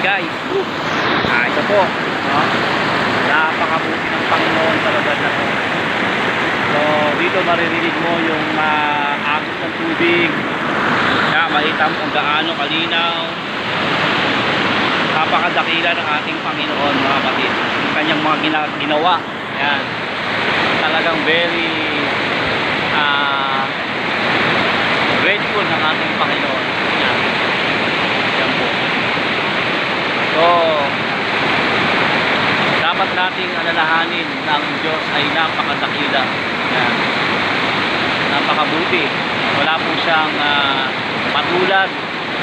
guys. Ito po, no? Napakabuti ng Panginoon sa lugar na to. So dito maririnig mo yung agos ng tubig. Makita mo kung gaano kalinaw. Napakadakila ng ating Panginoon, mga kapatid. Yung kanyang mga ginawa. Yan. Talagang very grateful ng ating Panginoon. Yan. Yan po. So dapat nating alalahanin na ang Diyos ay napakadakila. Yan. Napakabuti. Wala po siyang patulad.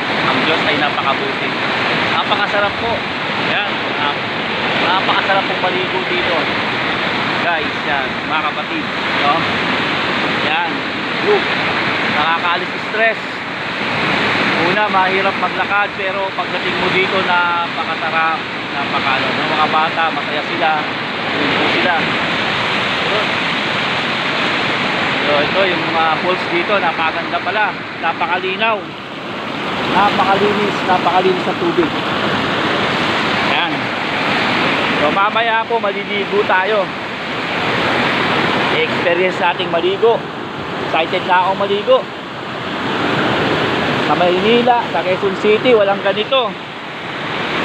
Ang Diyos ay napakabuti. Napakasarap po. Yan. Napakasarap po maligo dito. Guys, yan. Mga kapatid. No? Yan. Look. Nakakaalis stress. Una, mahirap maglakad. Pero pagdating mo dito, napakasarap. Napakalo. Ng mga bata, masaya sila. Tulog sila. Yun. So, ito yung mga pools dito. Napakaganda pala. Napakalinaw. Napakalinis sa tubig. Ayan. So mamaya po maliligo tayo. I-experience nating maligo. Excited na akong maligo. Sa Maynila, sa Quezon City, walang ganito.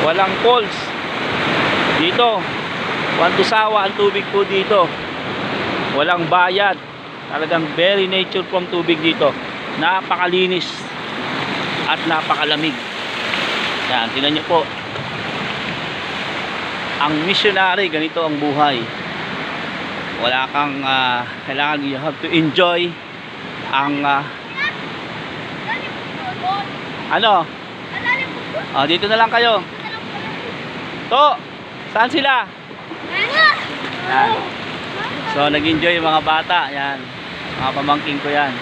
Walang falls. Dito, Wantusawa ang tubig po dito. Walang bayad. Talagang very nature from tubig dito. Napakalinis. At napakalamig. Yan, tingnan nyo po. Ang missionary, ganito ang buhay. Wala kang kailangan, you have to enjoy ang dito na lang kayo. To, saan sila? Yan. So nag-enjoy yung mga bata. Yan, mga pamangking ko yan.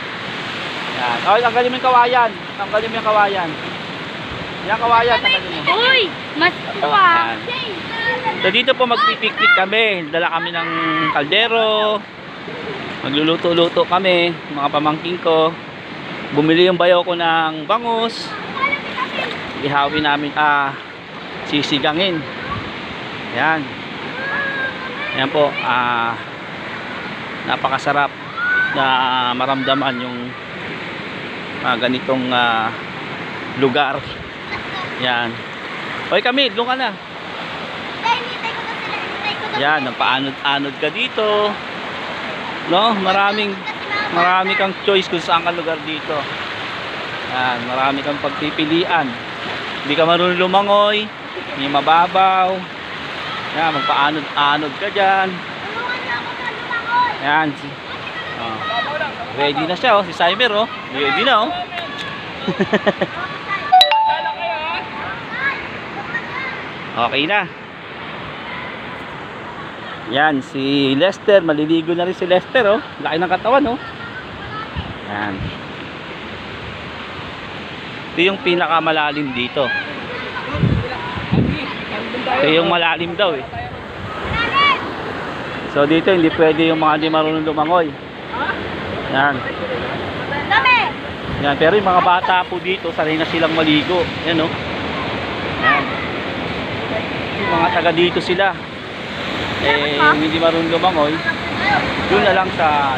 Yan. Oh, tanggalin mo yung kawayan. Tanggalin mo yung kawayan. Yan kawayan, tanggalin mo. Uy, mas tuwa. So dito po magpipiknik kami. Dala kami ng kaldero. Magluluto-luto kami, mga pamangking ko. Bumili yung bayaw ko ng bangus. Ihawin namin, sisigangin. Yan. Yan po, napakasarap na maramdaman yung ganitong lugar. Yan. Hoy kami, doon ka na. Yan, paanod-anod ka dito. No, marami kang choice kung saan ka lugar dito. Yan, marami kang pagpipilian. Hindi ka marunong lumangoy, hindi mababaw. Yan, magpaanod-anod ka dyan. Yan. Ready na siya, si Simer, ready na, Okay na. Yan, si Lester, maliligo na rin si Lester, laki ng katawan, Yan. Ito yung pinakamalalim dito. Ito yung malalim daw, So dito hindi pwede yung mga hindi marunong lumangoy. Yan. Yan, pero yung mga bata po dito, sanay na silang maligo. Yan, Yan. Yung mga taga dito sila. Yung hindi marunong lumangoy, doon na lang sa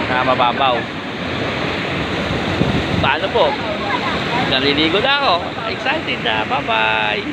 sa mababaw. Paano po? Naliligo na ako. Excited na. Bye-bye.